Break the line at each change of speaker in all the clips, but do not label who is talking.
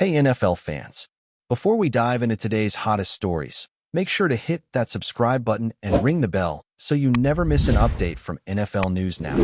Hey NFL fans, before we dive into today's hottest stories, make sure to hit that subscribe button and ring the bell so you never miss an update from NFL News Now.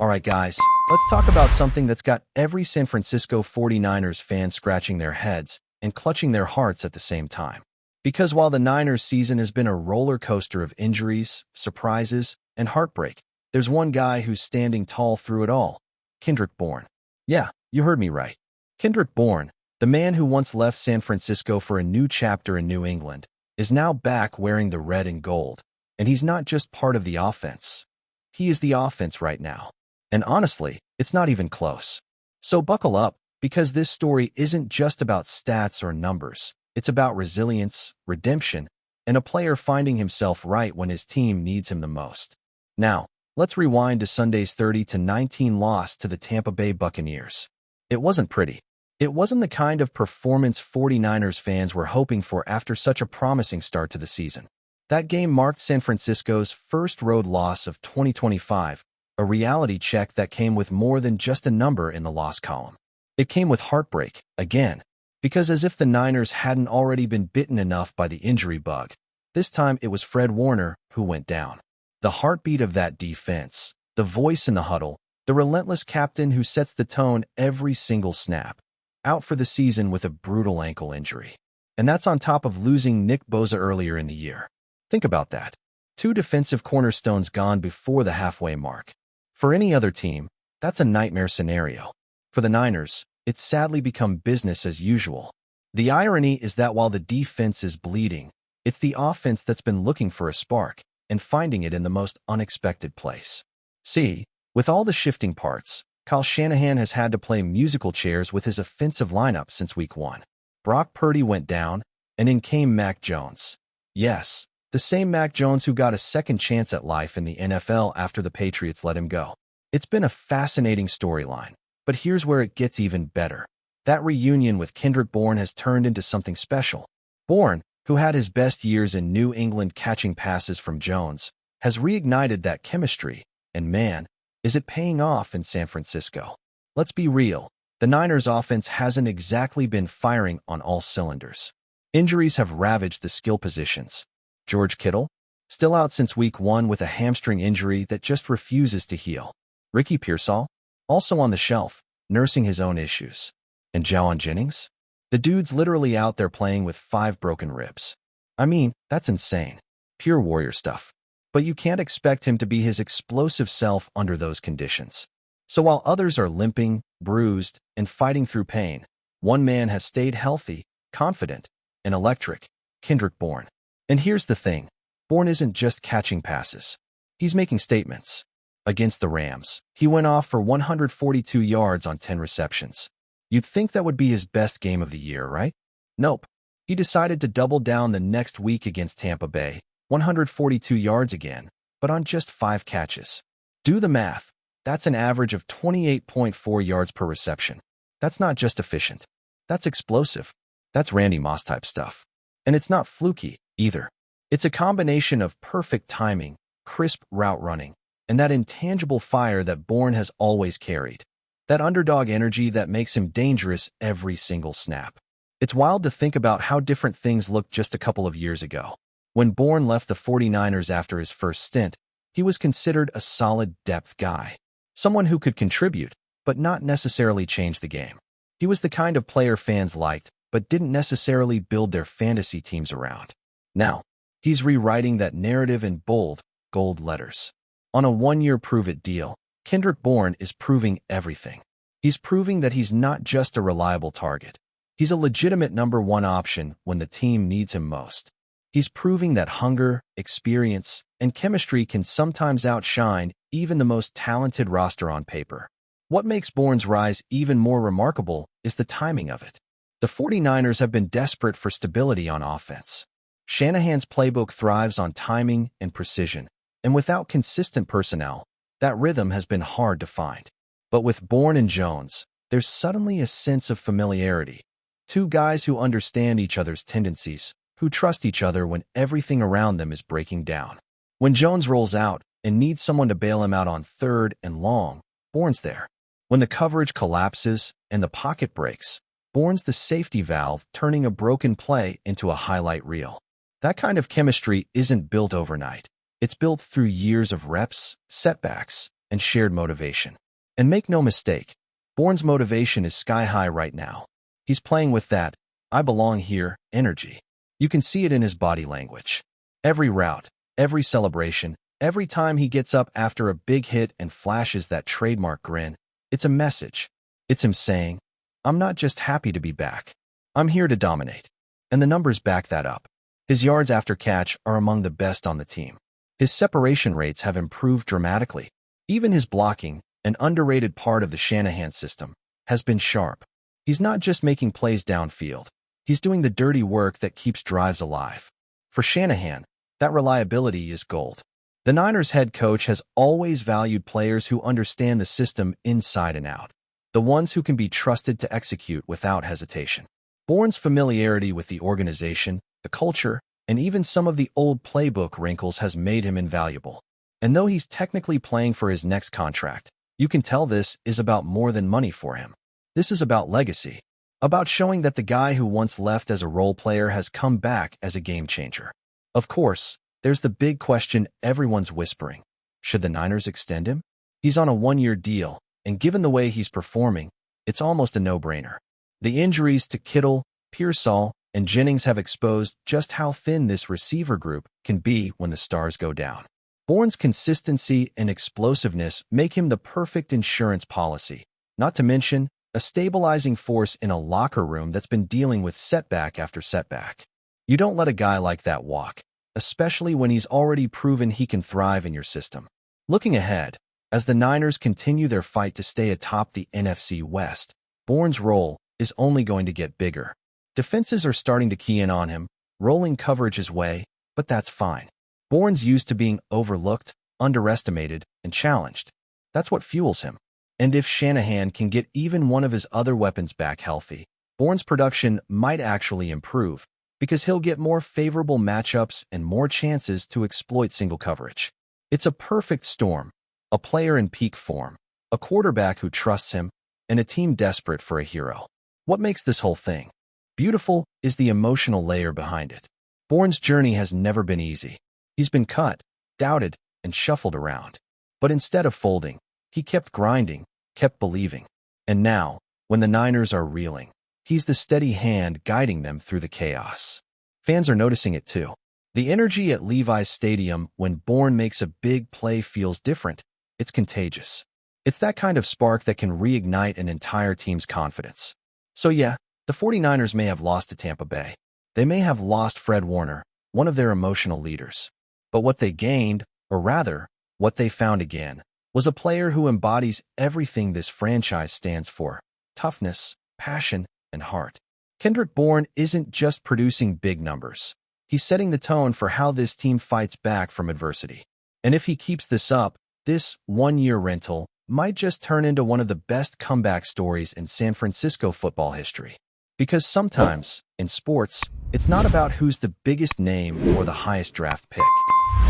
Alright guys, let's talk about something that's got every San Francisco 49ers fan scratching their heads and clutching their hearts at the same time. Because while the Niners season has been a roller coaster of injuries, surprises, and heartbreak, there's one guy who's standing tall through it all: Kendrick Bourne. Yeah, you heard me right. Kendrick Bourne, the man who once left San Francisco for a new chapter in New England, is now back wearing the red and gold. And he's not just part of the offense. He is the offense right now. And honestly, it's not even close. So buckle up, because this story isn't just about stats or numbers. It's about resilience, redemption, and a player finding himself right when his team needs him the most. Now, let's rewind to Sunday's 30-19 loss to the Tampa Bay Buccaneers. It wasn't pretty. It wasn't the kind of performance 49ers fans were hoping for after such a promising start to the season. That game marked San Francisco's first road loss of 2025, a reality check that came with more than just a number in the loss column. It came with heartbreak, again, because as if the Niners hadn't already been bitten enough by the injury bug, this time it was Fred Warner who went down. The heartbeat of that defense, the voice in the huddle, the relentless captain who sets the tone every single snap. Out for the season with a brutal ankle injury. And that's on top of losing Nick Bosa earlier in the year. Think about that. Two defensive cornerstones gone before the halfway mark. For any other team, that's a nightmare scenario. For the Niners, it's sadly become business as usual. The irony is that while the defense is bleeding, it's the offense that's been looking for a spark and finding it in the most unexpected place. See, with all the shifting parts, Kyle Shanahan has had to play musical chairs with his offensive lineup since week 1. Brock Purdy went down, and in came Mac Jones. Yes, the same Mac Jones who got a second chance at life in the NFL after the Patriots let him go. It's been a fascinating storyline, but here's where it gets even better. That reunion with Kendrick Bourne has turned into something special. Bourne, who had his best years in New England catching passes from Jones, has reignited that chemistry, and man, is it paying off in San Francisco? Let's be real, the Niners' offense hasn't exactly been firing on all cylinders. Injuries have ravaged the skill positions. George Kittle, still out since week 1 with a hamstring injury that just refuses to heal. Ricky Pearsall, also on the shelf, nursing his own issues. And Jawan Jennings? The dude's literally out there playing with 5 broken ribs. I mean, that's insane. Pure warrior stuff. But you can't expect him to be his explosive self under those conditions. So while others are limping, bruised, and fighting through pain, one man has stayed healthy, confident, and electric: Kendrick Bourne. And here's the thing, Bourne isn't just catching passes. He's making statements. Against the Rams, he went off for 142 yards on 10 receptions. You'd think that would be his best game of the year, right? Nope. He decided to double down the next week against Tampa Bay. 142 yards again, but on just 5 catches. Do the math. That's an average of 28.4 yards per reception. That's not just efficient. That's explosive. That's Randy Moss type stuff. And it's not fluky, either. It's a combination of perfect timing, crisp route running, and that intangible fire that Bourne has always carried. That underdog energy that makes him dangerous every single snap. It's wild to think about how different things looked just a couple of years ago. When Bourne left the 49ers after his first stint, he was considered a solid depth guy. Someone who could contribute, but not necessarily change the game. He was the kind of player fans liked, but didn't necessarily build their fantasy teams around. Now, he's rewriting that narrative in bold, gold letters. On a 1-year prove-it deal, Kendrick Bourne is proving everything. He's proving that he's not just a reliable target. He's a legitimate number 1 option when the team needs him most. He's proving that hunger, experience, and chemistry can sometimes outshine even the most talented roster on paper. What makes Bourne's rise even more remarkable is the timing of it. The 49ers have been desperate for stability on offense. Shanahan's playbook thrives on timing and precision, and without consistent personnel, that rhythm has been hard to find. But with Bourne and Jones, there's suddenly a sense of familiarity. Two guys who understand each other's tendencies, who trust each other when everything around them is breaking down. When Jones rolls out and needs someone to bail him out on 3rd and long, Bourne's there. When the coverage collapses and the pocket breaks, Bourne's the safety valve, turning a broken play into a highlight reel. That kind of chemistry isn't built overnight. It's built through years of reps, setbacks, and shared motivation. And make no mistake, Bourne's motivation is sky high right now. He's playing with that "I belong here" energy. You can see it in his body language. Every route, every celebration, every time he gets up after a big hit and flashes that trademark grin, it's a message. It's him saying, "I'm not just happy to be back. I'm here to dominate." And the numbers back that up. His yards after catch are among the best on the team. His separation rates have improved dramatically. Even his blocking, an underrated part of the Shanahan system, has been sharp. He's not just making plays downfield. He's doing the dirty work that keeps drives alive. For Shanahan, that reliability is gold. The Niners head coach has always valued players who understand the system inside and out, the ones who can be trusted to execute without hesitation. Bourne's familiarity with the organization, the culture, and even some of the old playbook wrinkles has made him invaluable. And though he's technically playing for his next contract, you can tell this is about more than money for him. This is about legacy, about showing that the guy who once left as a role player has come back as a game changer. Of course, there's the big question everyone's whispering. Should the Niners extend him? He's on a one-year deal, and given the way he's performing, it's almost a no-brainer. The injuries to Kittle, Pearsall, and Jennings have exposed just how thin this receiver group can be when the stars go down. Bourne's consistency and explosiveness make him the perfect insurance policy, not to mention a stabilizing force in a locker room that's been dealing with setback after setback. You don't let a guy like that walk, especially when he's already proven he can thrive in your system. Looking ahead, as the Niners continue their fight to stay atop the NFC West, Bourne's role is only going to get bigger. Defenses are starting to key in on him, rolling coverage his way, but that's fine. Bourne's used to being overlooked, underestimated, and challenged. That's what fuels him. And if Shanahan can get even one of his other weapons back healthy, Bourne's production might actually improve, because he'll get more favorable matchups and more chances to exploit single coverage. It's a perfect storm, a player in peak form, a quarterback who trusts him, and a team desperate for a hero. What makes this whole thing beautiful is the emotional layer behind it. Bourne's journey has never been easy. He's been cut, doubted, and shuffled around. But instead of folding, he kept grinding, kept believing. And now, when the Niners are reeling, he's the steady hand guiding them through the chaos. Fans are noticing it too. The energy at Levi's Stadium when Bourne makes a big play feels different. It's contagious. It's that kind of spark that can reignite an entire team's confidence. So yeah, the 49ers may have lost to Tampa Bay. They may have lost Fred Warner, one of their emotional leaders. But what they gained, or rather, what they found again, was a player who embodies everything this franchise stands for: toughness, passion, and heart. Kendrick Bourne isn't just producing big numbers. He's setting the tone for how this team fights back from adversity. And if he keeps this up, this one-year rental might just turn into one of the best comeback stories in San Francisco football history. Because sometimes, in sports, it's not about who's the biggest name or the highest draft pick.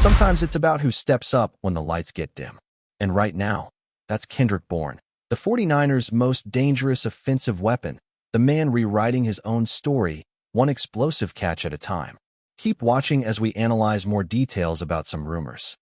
Sometimes it's about who steps up when the lights get dim. And right now, that's Kendrick Bourne, the 49ers' most dangerous offensive weapon, the man rewriting his own story, one explosive catch at a time. Keep watching as we analyze more details about some rumors.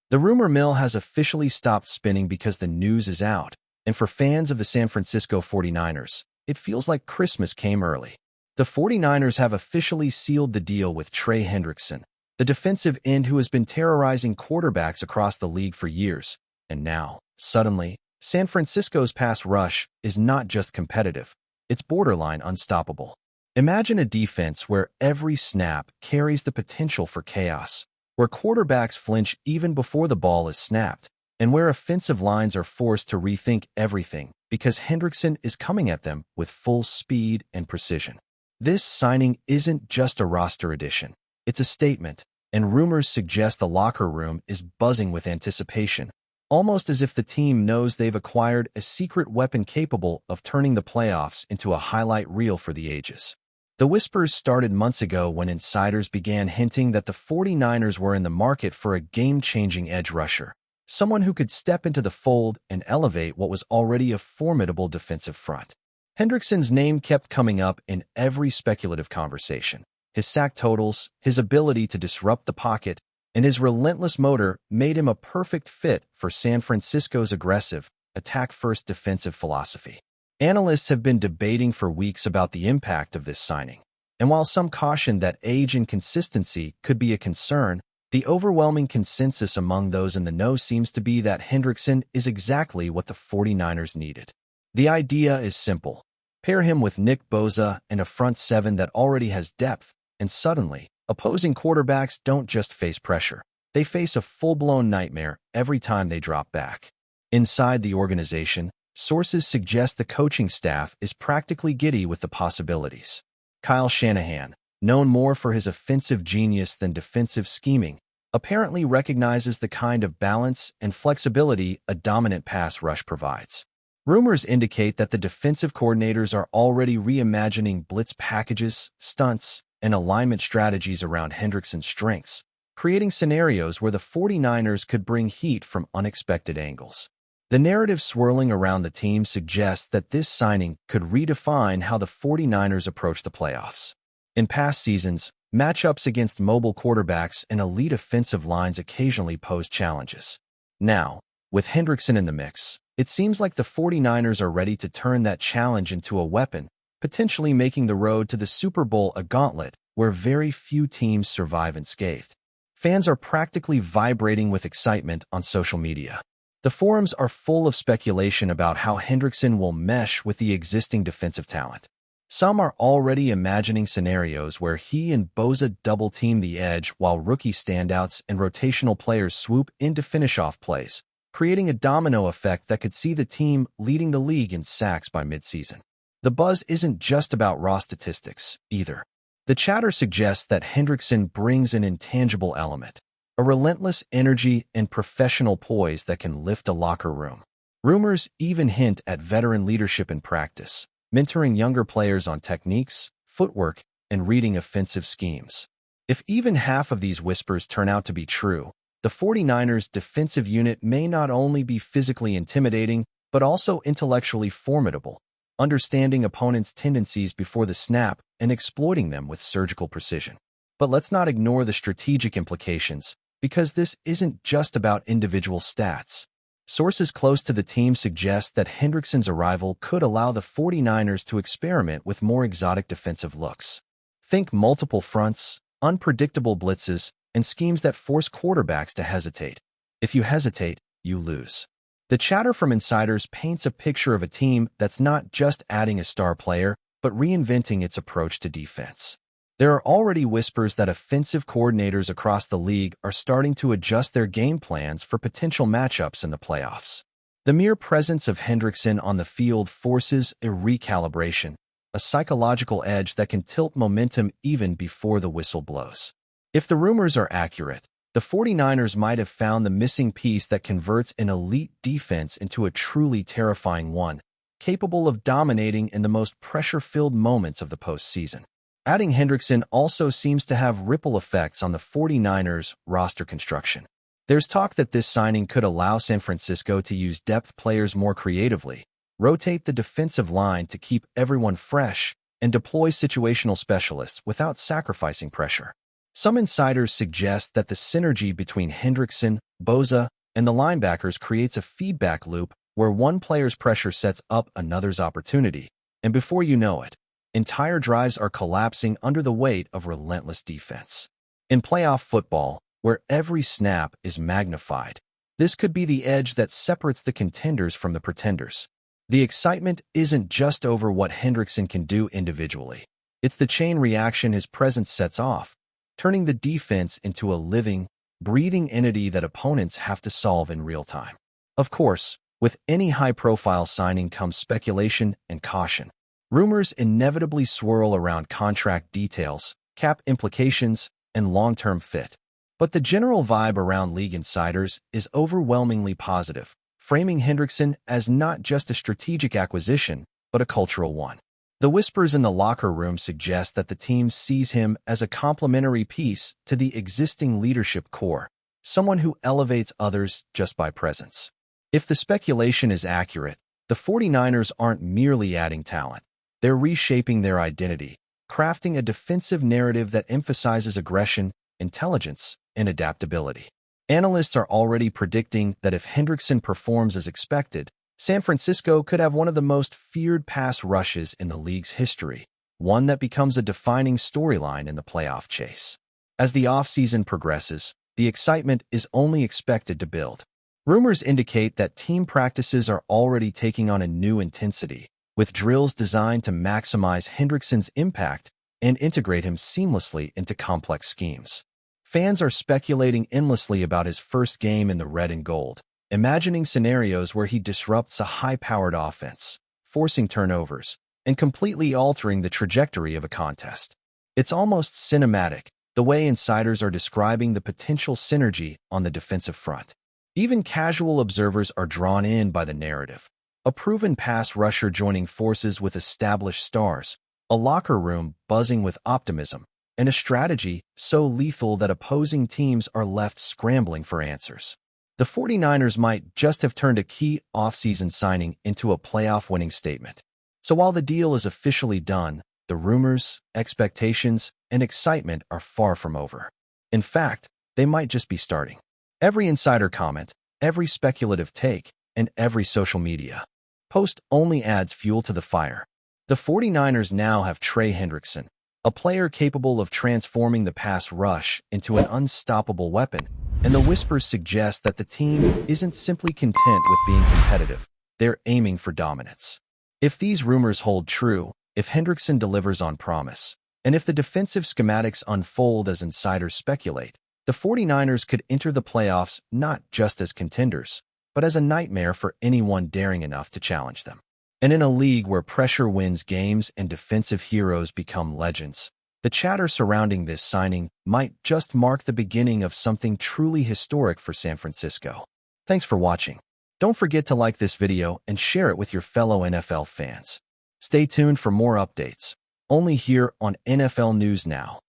The rumor mill has officially stopped spinning because the news is out, and for fans of the San Francisco 49ers, it feels like Christmas came early. The 49ers have officially sealed the deal with Trey Hendrickson, the defensive end who has been terrorizing quarterbacks across the league for years. And now, suddenly, San Francisco's pass rush is not just competitive, it's borderline unstoppable. Imagine a defense where every snap carries the potential for chaos, where quarterbacks flinch even before the ball is snapped, and where offensive lines are forced to rethink everything because Hendrickson is coming at them with full speed and precision. This signing isn't just a roster addition, it's a statement, and rumors suggest the locker room is buzzing with anticipation, almost as if the team knows they've acquired a secret weapon capable of turning the playoffs into a highlight reel for the ages. The whispers started months ago when insiders began hinting that the 49ers were in the market for a game-changing edge rusher, someone who could step into the fold and elevate what was already a formidable defensive front. Hendrickson's name kept coming up in every speculative conversation. His sack totals, his ability to disrupt the pocket, and his relentless motor made him a perfect fit for San Francisco's aggressive, attack-first defensive philosophy. Analysts have been debating for weeks about the impact of this signing, and while some cautioned that age and consistency could be a concern, the overwhelming consensus among those in the know seems to be that Hendrickson is exactly what the 49ers needed. The idea is simple. Pair him with Nick Bosa and a front seven that already has depth, and suddenly, opposing quarterbacks don't just face pressure. They face a full-blown nightmare every time they drop back. Inside the organization, sources suggest the coaching staff is practically giddy with the possibilities. Kyle Shanahan, known more for his offensive genius than defensive scheming, apparently recognizes the kind of balance and flexibility a dominant pass rush provides. Rumors indicate that the defensive coordinators are already reimagining blitz packages, stunts, and alignment strategies around Hendrickson's strengths, creating scenarios where the 49ers could bring heat from unexpected angles. The narrative swirling around the team suggests that this signing could redefine how the 49ers approach the playoffs. In past seasons, matchups against mobile quarterbacks and elite offensive lines occasionally posed challenges. Now, with Hendrickson in the mix, it seems like the 49ers are ready to turn that challenge into a weapon, potentially making the road to the Super Bowl a gauntlet where very few teams survive unscathed. Fans are practically vibrating with excitement on social media. The forums are full of speculation about how Hendrickson will mesh with the existing defensive talent. Some are already imagining scenarios where he and Bosa double-team the edge while rookie standouts and rotational players swoop in to finish off plays, creating a domino effect that could see the team leading the league in sacks by midseason. The buzz isn't just about raw statistics, either. The chatter suggests that Hendrickson brings an intangible element, a relentless energy and professional poise that can lift a locker room. Rumors even hint at veteran leadership in practice, mentoring younger players on techniques, footwork, and reading offensive schemes. If even half of these whispers turn out to be true, the 49ers' defensive unit may not only be physically intimidating, but also intellectually formidable, understanding opponents' tendencies before the snap and exploiting them with surgical precision. But let's not ignore the strategic implications, because this isn't just about individual stats. Sources close to the team suggest that Hendrickson's arrival could allow the 49ers to experiment with more exotic defensive looks. Think multiple fronts, unpredictable blitzes, and schemes that force quarterbacks to hesitate. If you hesitate, you lose. The chatter from insiders paints a picture of a team that's not just adding a star player, but reinventing its approach to defense. There are already whispers that offensive coordinators across the league are starting to adjust their game plans for potential matchups in the playoffs. The mere presence of Hendrickson on the field forces a recalibration, a psychological edge that can tilt momentum even before the whistle blows. If the rumors are accurate, the 49ers might have found the missing piece that converts an elite defense into a truly terrifying one, capable of dominating in the most pressure-filled moments of the postseason. Adding Hendrickson also seems to have ripple effects on the 49ers' roster construction. There's talk that this signing could allow San Francisco to use depth players more creatively, rotate the defensive line to keep everyone fresh, and deploy situational specialists without sacrificing pressure. Some insiders suggest that the synergy between Hendrickson, Bosa, and the linebackers creates a feedback loop where one player's pressure sets up another's opportunity, and before you know it, entire drives are collapsing under the weight of relentless defense. In playoff football, where every snap is magnified, this could be the edge that separates the contenders from the pretenders. The excitement isn't just over what Hendrickson can do individually. It's the chain reaction his presence sets off, turning the defense into a living, breathing entity that opponents have to solve in real time. Of course, with any high-profile signing comes speculation and caution. Rumors inevitably swirl around contract details, cap implications, and long-term fit. But the general vibe around league insiders is overwhelmingly positive, framing Hendrickson as not just a strategic acquisition, but a cultural one. The whispers in the locker room suggest that the team sees him as a complementary piece to the existing leadership core, someone who elevates others just by presence. If the speculation is accurate, The 49ers aren't merely adding talent. They're reshaping their identity, crafting a defensive narrative that emphasizes aggression, intelligence, and adaptability. Analysts are already predicting that if Hendrickson performs as expected, San Francisco could have one of the most feared pass rushes in the league's history, one that becomes a defining storyline in the playoff chase. As the offseason progresses, the excitement is only expected to build. Rumors indicate that team practices are already taking on a new intensity, with drills designed to maximize Hendrickson's impact and integrate him seamlessly into complex schemes. Fans are speculating endlessly about his first game in the red and gold, imagining scenarios where he disrupts a high-powered offense, forcing turnovers, and completely altering the trajectory of a contest. It's almost cinematic, the way insiders are describing the potential synergy on the defensive front. Even casual observers are drawn in by the narrative. A proven pass rusher joining forces with established stars, a locker room buzzing with optimism, and a strategy so lethal that opposing teams are left scrambling for answers. The 49ers might just have turned a key offseason signing into a playoff-winning statement. So while the deal is officially done, the rumors, expectations, and excitement are far from over. In fact, they might just be starting. Every insider comment, every speculative take, and every social media post only adds fuel to the fire. The 49ers now have Trey Hendrickson, a player capable of transforming the pass rush into an unstoppable weapon, and the whispers suggest that the team isn't simply content with being competitive. They're aiming for dominance. If these rumors hold true, if Hendrickson delivers on promise, and if the defensive schematics unfold as insiders speculate, the 49ers could enter the playoffs not just as contenders, but as a nightmare for anyone daring enough to challenge them. And in a league where pressure wins games and defensive heroes become legends, the chatter surrounding this signing might just mark the beginning of something truly historic for San Francisco. Thanks for watching. Don't forget to like this video and share it with your fellow NFL fans. Stay tuned for more updates, only here on NFL News Now.